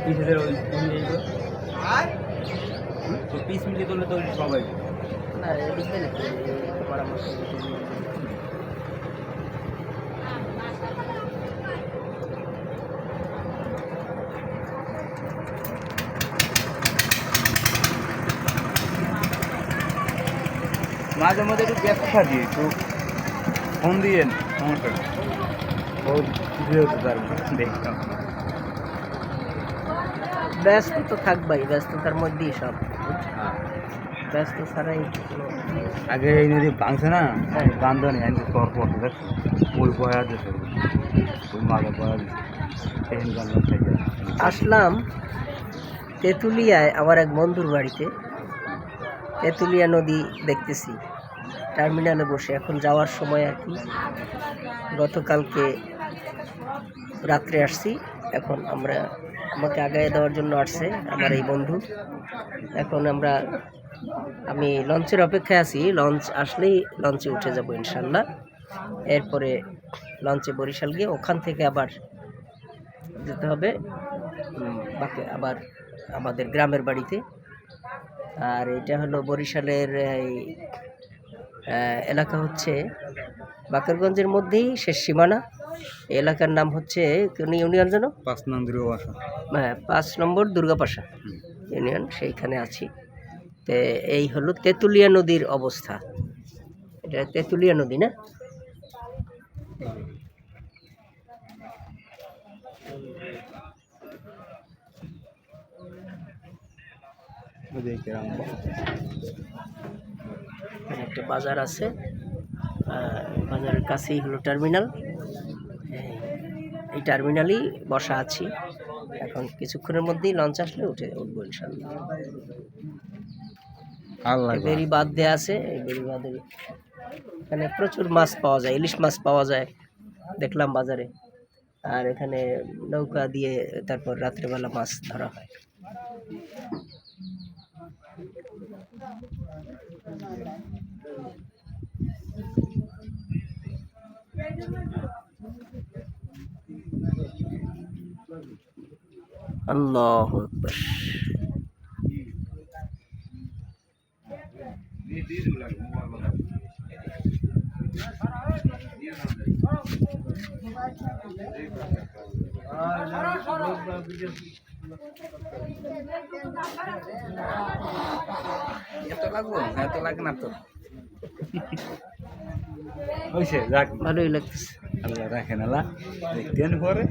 পিসেদের ওই তো পিস মিলিয়ে করলে তো সবাই না লিখবে নাকি পরামর্শ মাঝে মাঝে একটু ব্যস্ত থাকি একটু ফোন দিয়েন সমস্যা বহুত কিছু হতে পারবো দেখতাম ব্যস্ত তো থাকবাই ব্যস্ততার মধ্যেই সব ব্যস্ত ছাড়াই আগে এই নদী ভাঙছে না বান্ধব নেই তোর পড়তে দেখছো ওই পয়া দিচ্ছে ওই মাঝে পয়া দিচ্ছে ট্রেন বান্ধব থেকে আসলাম তেঁতুলিয়ায় আমার এক বন্ধুর বাড়িতে তেঁতুলিয়া নদী দেখতেছি টার্মিনালে বসে এখন যাওয়ার সময় আর কি গতকালকে রাত্রে আসছি এখন আমাকে আগায় দেওয়ার জন্য আসছে আমার এই বন্ধু এখন আমি লঞ্চের অপেক্ষায় আছি লঞ্চ আসলেই লঞ্চে উঠে যাব ইনশাল্লাহ এরপরে লঞ্চে বরিশাল গিয়ে ওখান থেকে আবার যেতে হবে বাকি আবার আমাদের গ্রামের বাড়িতে আর এটা হলো বরিশালের এলাকা হচ্ছে বাকেরগঞ্জের মধ্যেই শেষ সীমানা এলাকার নাম হচ্ছে কোন ইউনিয়ন যেন 5 নং দুর্গাপাশা হ্যাঁ 5 নম্বর দুর্গাপাশা ইউনিয়ন সেইখানে আছি তো এই হলো তেঁতুলিয়া নদীর অবস্থা এটা তেঁতুলিয়া নদী না একটা বাজার আছে বাজারের কাছেই হলো টার্মিনাল এই টার্মিনালেই বসা আছি এখন কিছুক্ষণের মধ্যেই লঞ্চ আসলে উঠবো ইনশাল্লাহ বেরি বাঁধ দেওয়া আছে এই বেরি বাঁধের এখানে প্রচুর মাছ পাওয়া যায় ইলিশ মাছ পাওয়া যায় দেখলাম বাজারে আর এখানে নৌকা দিয়ে তারপর রাত্রেবেলা মাছ ধরা হয় আল্লাহু আকবার এত লাগবো এত লাগে না তো হয়েছে যাক ভালোই লাগতেছে আল্লাহ রাখেন আল্লাহ দেখতেন পরে